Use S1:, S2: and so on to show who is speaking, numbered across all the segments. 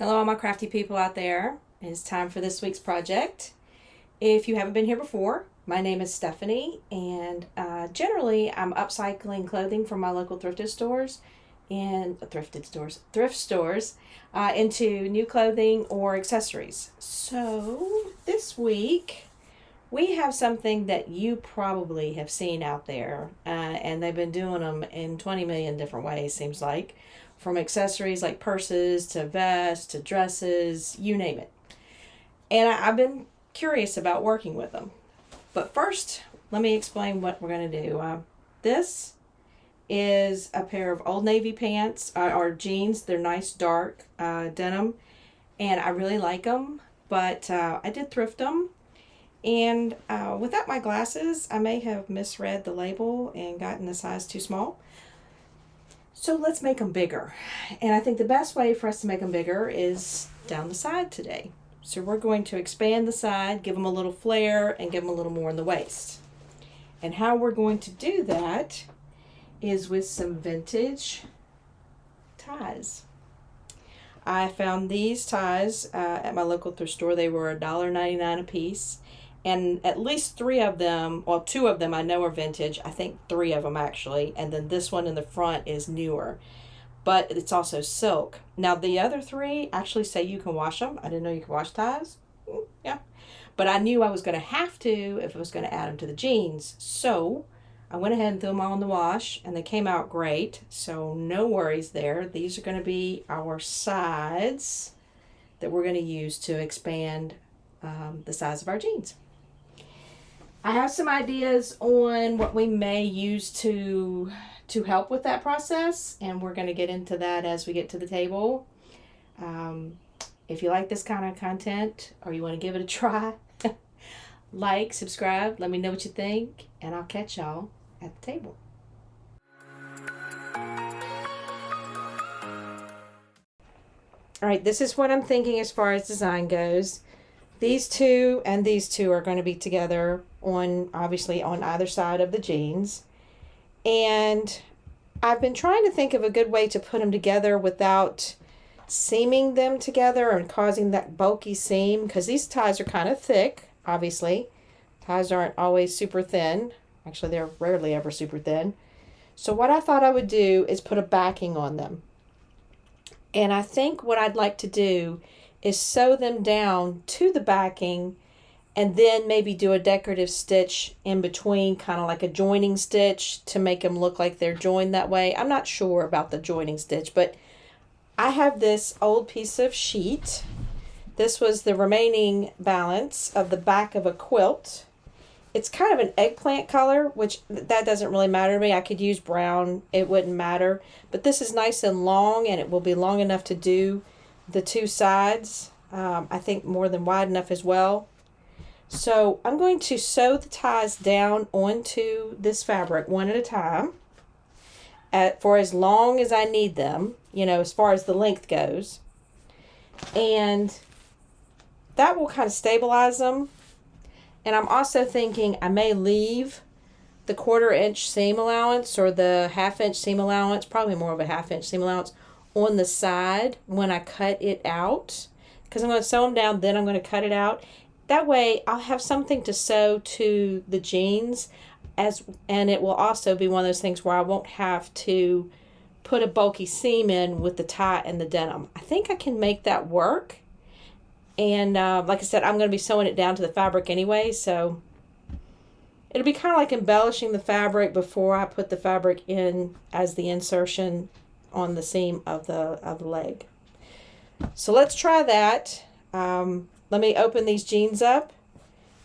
S1: Hello all my crafty people out there. It's time for this week's project. If you haven't been here before, my name is Stephanie, and generally I'm upcycling clothing from my local thrift stores into new clothing or accessories. So this week we have something that you probably have seen out there, and they've been doing them in 20 million different ways, seems like. From accessories like purses to vests to dresses, you name it. And I've been curious about working with them. But first, let me explain what we're going to do. This is a pair of Old Navy pants or jeans. They're nice dark denim, and I really like them. But I did thrift them. And without my glasses, I may have misread the label and gotten the size too small. So let's make them bigger. And I think the best way for us to make them bigger is down the side today. So we're going to expand the side, give them a little flare, and give them a little more in the waist. And how we're going to do that is with some vintage ties. I found these ties at my local thrift store. They were $1.99 a piece. And at least three of them, well, two of them I know are vintage. I think three of them actually. And then this one in the front is newer. But it's also silk. Now the other three actually say you can wash them. I didn't know you could wash ties. Yeah. But I knew I was going to have to if I was going to add them to the jeans. So I went ahead and threw them all in the wash. And they came out great. So no worries there. These are going to be our sides that we're going to use to expand the size of our jeans. I have some ideas on what we may use to help with that process, and we're going to get into that as we get to the table. If you like this kind of content or you want to give it a try, like, subscribe, let me know what you think, and I'll catch y'all at the table. All right, this is what I'm thinking as far as design goes. These two and these two are going to be together obviously on either side of the jeans. And I've been trying to think of a good way to put them together without seaming them together and causing that bulky seam, because these ties are kind of thick, obviously. Ties aren't always super thin. Actually, they're rarely ever super thin. So what I thought I would do is put a backing on them. And I think what I'd like to do is sew them down to the backing and then maybe do a decorative stitch in between, kind of like a joining stitch to make them look like they're joined that way. I'm not sure about the joining stitch, but I have this old piece of sheet. This was the remaining balance of the back of a quilt. It's kind of an eggplant color, which that doesn't really matter to me. I could use brown, it wouldn't matter. But this is nice and long, and it will be long enough to do the two sides. I think more than wide enough as well. So I'm going to sew the ties down onto this fabric one at a time for as long as I need them, as far as the length goes. And that will kind of stabilize them. And I'm also thinking I may leave the 1/4 inch seam allowance or the 1/2 inch seam allowance, probably more of a 1/2 inch seam allowance, on the side when I cut it out, because I'm going to sew them down, then I'm going to cut it out. That way I'll have something to sew to the jeans, and it will also be one of those things where I won't have to put a bulky seam in with the tie and the denim. I think I can make that work. And like I said, I'm going to be sewing it down to the fabric anyway, so it'll be kind of like embellishing the fabric before I put the fabric in as the insertion on the seam of the leg. So let's try that. Let me open these jeans up,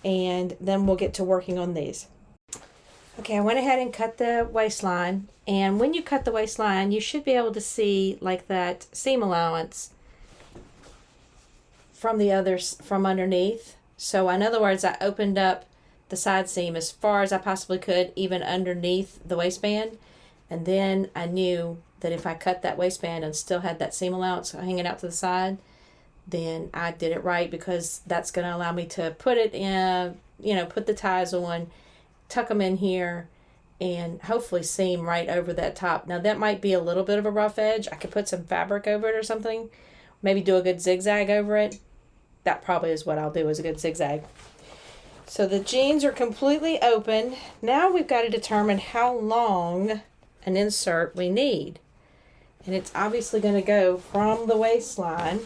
S1: and then we'll get to working on these. Okay, I went ahead and cut the waistline, and when you cut the waistline, you should be able to see like that seam allowance from underneath. So in other words, I opened up the side seam as far as I possibly could, even underneath the waistband. And then I knew that if I cut that waistband and still had that seam allowance hanging out to the side, then I did it right, because that's going to allow me to put it in, put the ties on, tuck them in here, and hopefully seam right over that top. Now that might be a little bit of a rough edge. I could put some fabric over it or something, maybe do a good zigzag over it. That probably is what I'll do, is a good zigzag. So the jeans are completely open. Now we've got to determine how long an insert we need. And it's obviously going to go from the waistline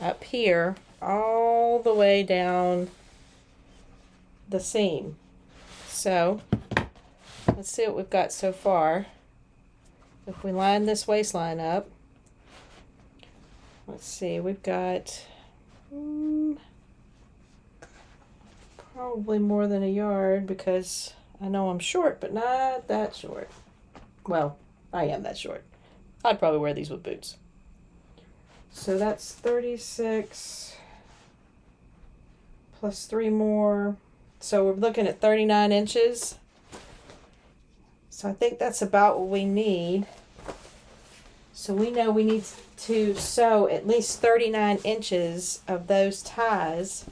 S1: up here all the way down the seam. So let's see what we've got so far. If we line this waistline up, let's see, we've got probably more than a yard, because I know I'm short, but not that short. Well, I am that short. I'd probably wear these with boots. So that's 36 plus 3 more. So we're looking at 39 inches. So I think that's about what we need. So we know we need to sew at least 39 inches of those ties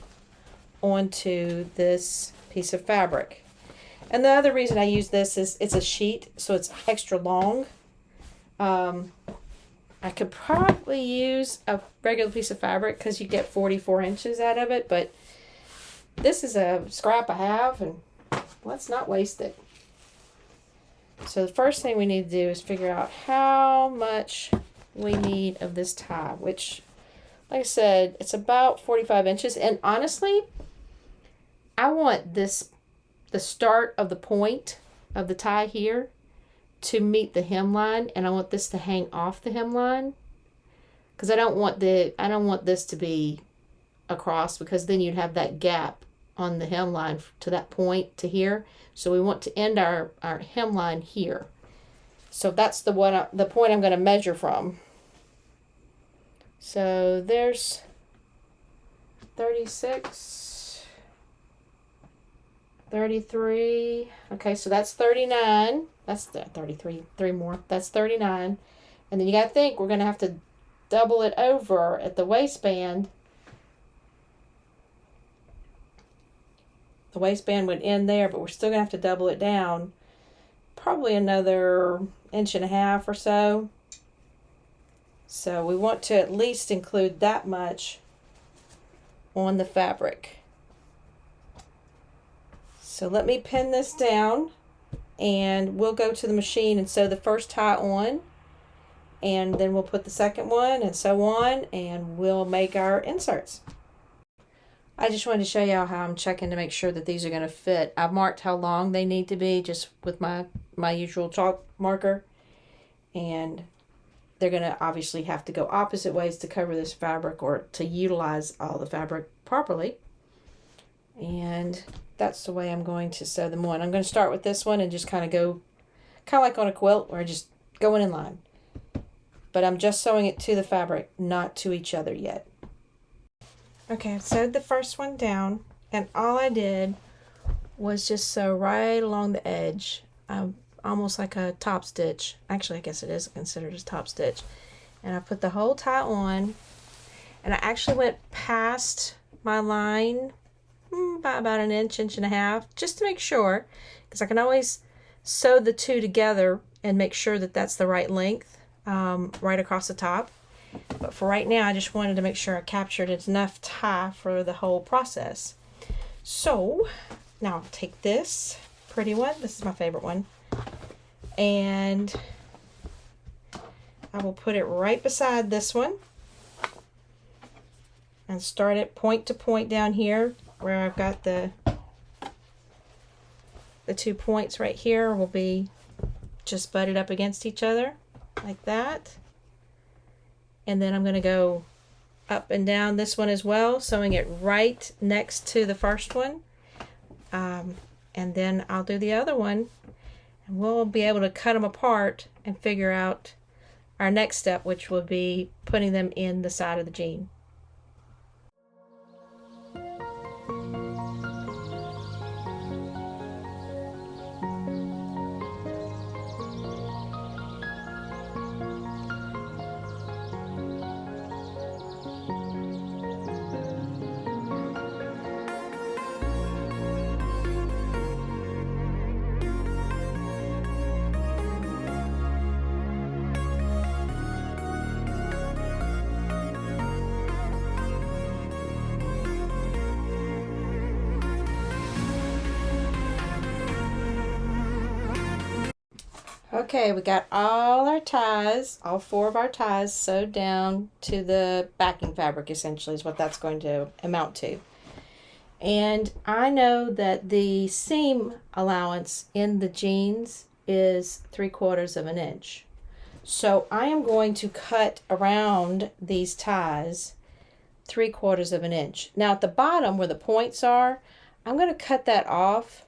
S1: onto this piece of fabric. And the other reason I use this is it's a sheet, so it's extra long. I could probably use a regular piece of fabric because you get 44 inches out of it, but this is a scrap I have, and let's not waste it. So the first thing we need to do is figure out how much we need of this tie, which, like I said, it's about 45 inches. And honestly, I want this, the start of the point of the tie here, to meet the hemline, and I want this to hang off the hemline, because I don't want this to be across, because then you'd have that gap on the hemline to that point to here. So we want to end our hemline here. So that's the point I'm going to measure from. So there's 36, 33. Okay, so that's 39. That's 33. 3 more. That's 39. And then you got to think we're going to have to double it over at the waistband. The waistband would end there, but we're still going to have to double it down. Probably another 1.5 inches or so. So we want to at least include that much on the fabric. So let me pin this down, and we'll go to the machine and sew the first tie on, and then we'll put the second one and so on, and we'll make our inserts. I just wanted to show y'all how I'm checking to make sure that these are going to fit. I've marked how long they need to be just with my usual chalk marker, and they're going to obviously have to go opposite ways to cover this fabric, or to utilize all the fabric properly. And that's the way I'm going to sew them on. I'm going to start with this one and just kind of go, kind of like on a quilt, where I just going in line. But I'm just sewing it to the fabric, not to each other yet. Okay, I've sewed the first one down, and all I did was just sew right along the edge, almost like a top stitch. Actually, I guess it is considered a top stitch. And I put the whole tie on, and I actually went past my line by about 1 inch, 1.5 inches, just to make sure, because I can always sew the two together and make sure that that's the right length right across the top. But for right now, I just wanted to make sure I captured enough tie for the whole process. So now I'll take this pretty one. This is my favorite one. And I will put it right beside this one. And start it point to point down here, where I've got the 2 points right here will be just butted up against each other like that. And then I'm going to go up and down this one as well, sewing it right next to the first one. And then I'll do the other one, and we'll be able to cut them apart and figure out our next step, which will be putting them in the side of the jean. Okay, we got all our ties, all 4 of our ties sewed down to the backing fabric, essentially, is what that's going to amount to. And I know that the seam allowance in the jeans is 3/4 of an inch. So I am going to cut around these ties 3/4 of an inch. Now at the bottom where the points are, I'm going to cut that off.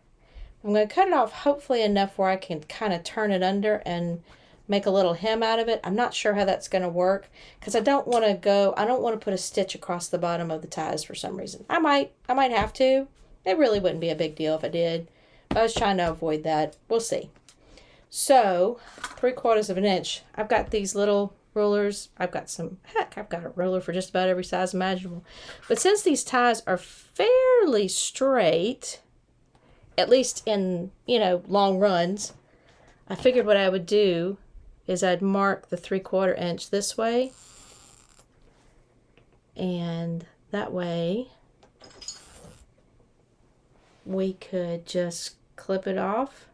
S1: I'm going to cut it off hopefully enough where I can kind of turn it under and make a little hem out of it. I'm not sure how that's going to work because I don't want to put a stitch across the bottom of the ties for some reason. I might have to. It really wouldn't be a big deal if I did. But I was trying to avoid that. We'll see. So 3/4 of an inch. I've got these little rulers. I've got a ruler for just about every size imaginable. But since these ties are fairly straight, at least in, long runs, I figured what I would do is I'd mark the 3/4 inch this way. And that way we could just clip it off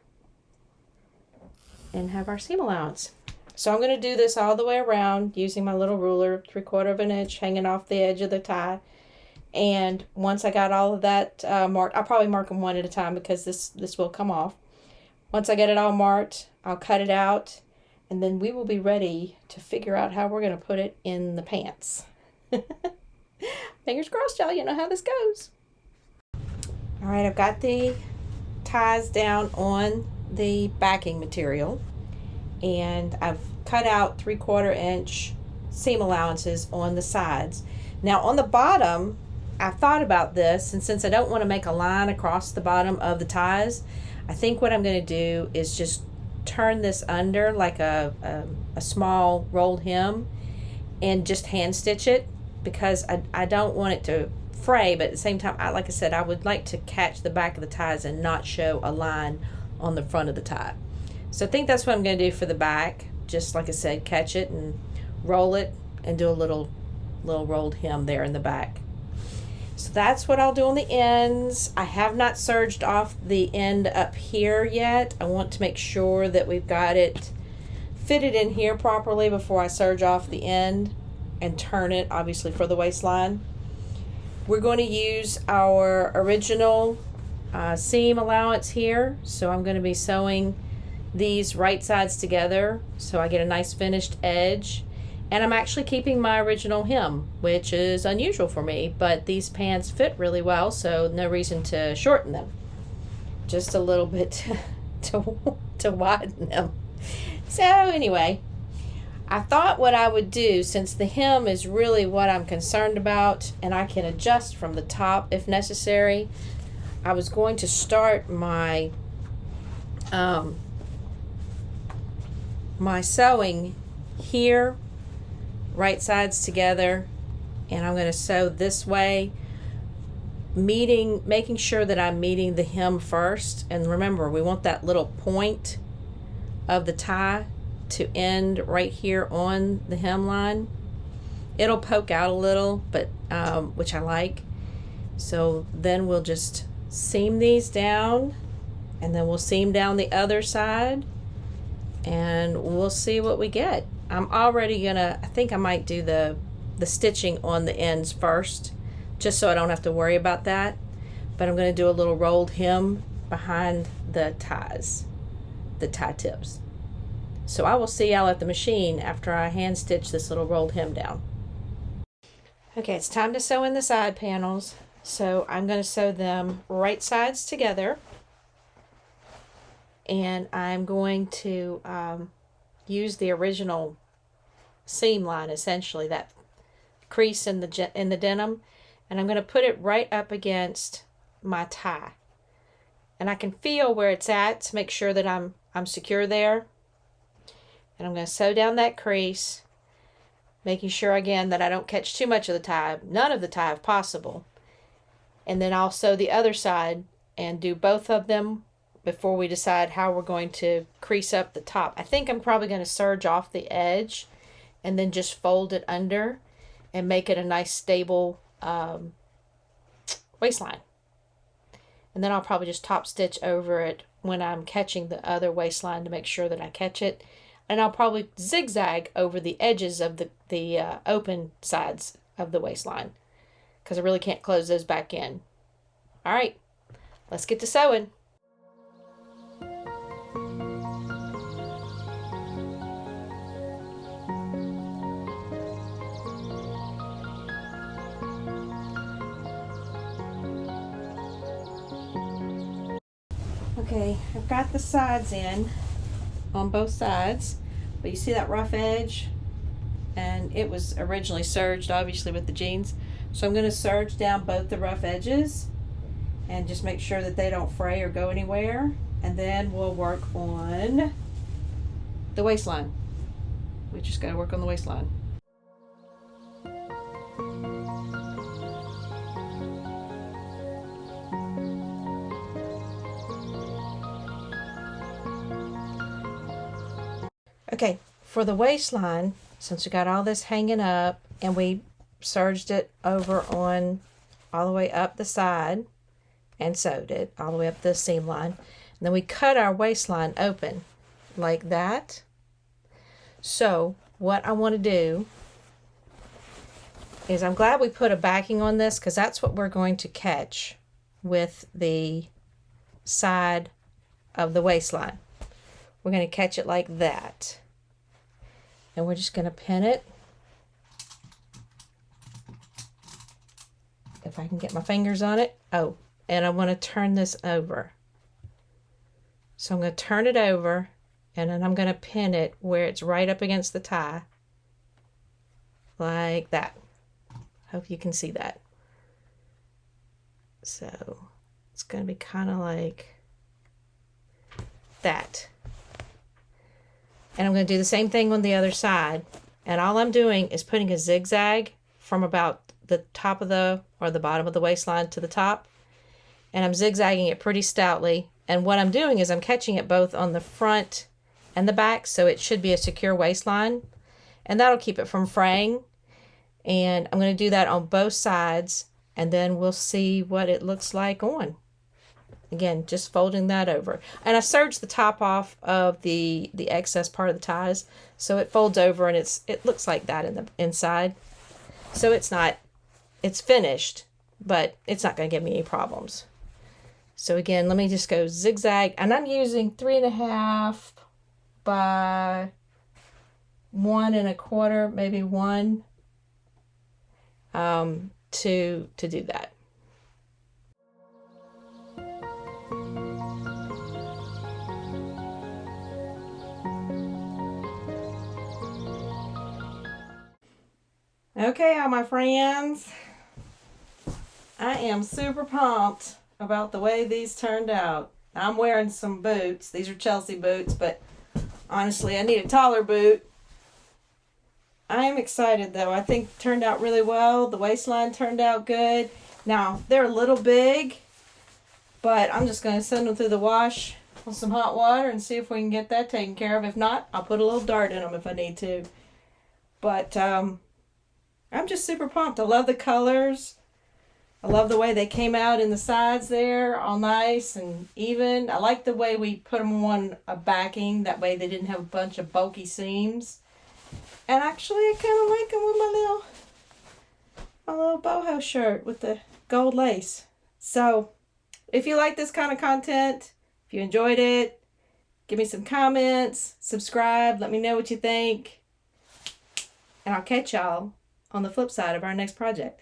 S1: and have our seam allowance. So I'm going to do this all the way around using my little ruler, 3/4 of an inch hanging off the edge of the tie. And once I got all of that marked, I'll probably mark them one at a time because this will come off. Once I get it all marked, I'll cut it out, and then we will be ready to figure out how we're going to put it in the pants. Fingers crossed, y'all. You know how this goes. All right, I've got the ties down on the backing material, and I've cut out 3/4 inch seam allowances on the sides. Now on the bottom, I thought about this, and since I don't want to make a line across the bottom of the ties, I think what I'm going to do is just turn this under like a small rolled hem and just hand stitch it, because I don't want it to fray, but at the same time, like I said, I would like to catch the back of the ties and not show a line on the front of the tie. So I think that's what I'm going to do for the back. Just like I said, catch it and roll it and do a little rolled hem there in the back. So that's what I'll do on the ends. I have not serged off the end up here yet. I want to make sure that we've got it fitted in here properly before I serge off the end and turn it, obviously, for the waistline. We're going to use our original seam allowance here. So I'm going to be sewing these right sides together so I get a nice finished edge. And I'm actually keeping my original hem, which is unusual for me, but these pants fit really well, so no reason to shorten them. Just a little bit to widen them. So anyway, I thought what I would do, since the hem is really what I'm concerned about, and I can adjust from the top if necessary, I was going to start my my sewing here, right sides together, and I'm going to sew this way, making sure that I'm meeting the hem first. And remember, we want that little point of the tie to end right here on the hemline. It'll poke out a little, but which I like. So then we'll just seam these down, and then we'll seam down the other side, and we'll see what we get. I'm already I think I might do the stitching on the ends first, just so I don't have to worry about that. But I'm going to do a little rolled hem behind the ties, the tie tips. So I will see y'all at the machine after I hand stitch this little rolled hem down. Okay, it's time to sew in the side panels. So I'm going to sew them right sides together, and I'm going to use the original seam line, essentially that crease in the denim, and I'm going to put it right up against my tie, and I can feel where it's at to make sure that I'm secure there. And I'm going to sew down that crease, making sure again that I don't catch too much of the tie, none of the tie if possible. And then I'll sew the other side and do both of them before we decide how we're going to crease up the top. I think I'm probably going to serge off the edge and then just fold it under and make it a nice stable waistline. And then I'll probably just top stitch over it when I'm catching the other waistline to make sure that I catch it. And I'll probably zigzag over the edges of the open sides of the waistline because I really can't close those back in. All right, let's get to sewing. Okay, I've got the sides in on both sides, but you see that rough edge? And it was originally serged, obviously, with the jeans. So I'm going to serge down both the rough edges and just make sure that they don't fray or go anywhere. And then we'll work on the waistline. We just got to work on the waistline. Okay, for the waistline, since we got all this hanging up and we serged it over on all the way up the side and sewed it all the way up the seam line, and then we cut our waistline open like that. So what I want to do is, I'm glad we put a backing on this because that's what we're going to catch with the side of the waistline. We're going to catch it like that. And we're just going to pin it. If I can get my fingers on it. Oh, and I want to turn this over. So I'm going to turn it over, and then I'm going to pin it where it's right up against the tie. Like that. Hope you can see that. So it's going to be kind of like that. And I'm going to do the same thing on the other side. And all I'm doing is putting a zigzag from about the top of the bottom of the waistline to the top. And I'm zigzagging it pretty stoutly. And what I'm doing is I'm catching it both on the front and the back, so it should be a secure waistline. And that'll keep it from fraying. And I'm going to do that on both sides. And then we'll see what it looks like on. Again, just folding that over. And I serged the top off of the excess part of the ties, so it folds over and it looks like that in the inside. So it's finished, but it's not going to give me any problems. So again, let me just go zigzag, and I'm using 3.5 by 1 1/4, maybe 1, to do that. Okay, all my friends, I am super pumped about the way these turned out. I'm wearing some boots. These are Chelsea boots, but honestly, I need a taller boot. I am excited though. I think it turned out really well. The waistline turned out good. Now, they're a little big, but I'm just going to send them through the wash with some hot water and see if we can get that taken care of. If not, I'll put a little dart in them if I need to. But I'm just super pumped. I love the colors. I love the way they came out in the sides there, all nice and even. I like the way we put them on a backing. That way they didn't have a bunch of bulky seams. And actually, I kind of like them with my little boho shirt with the gold lace. So, if you like this kind of content, if you enjoyed it, give me some comments, subscribe, let me know what you think. And I'll catch y'all on the flip side of our next project.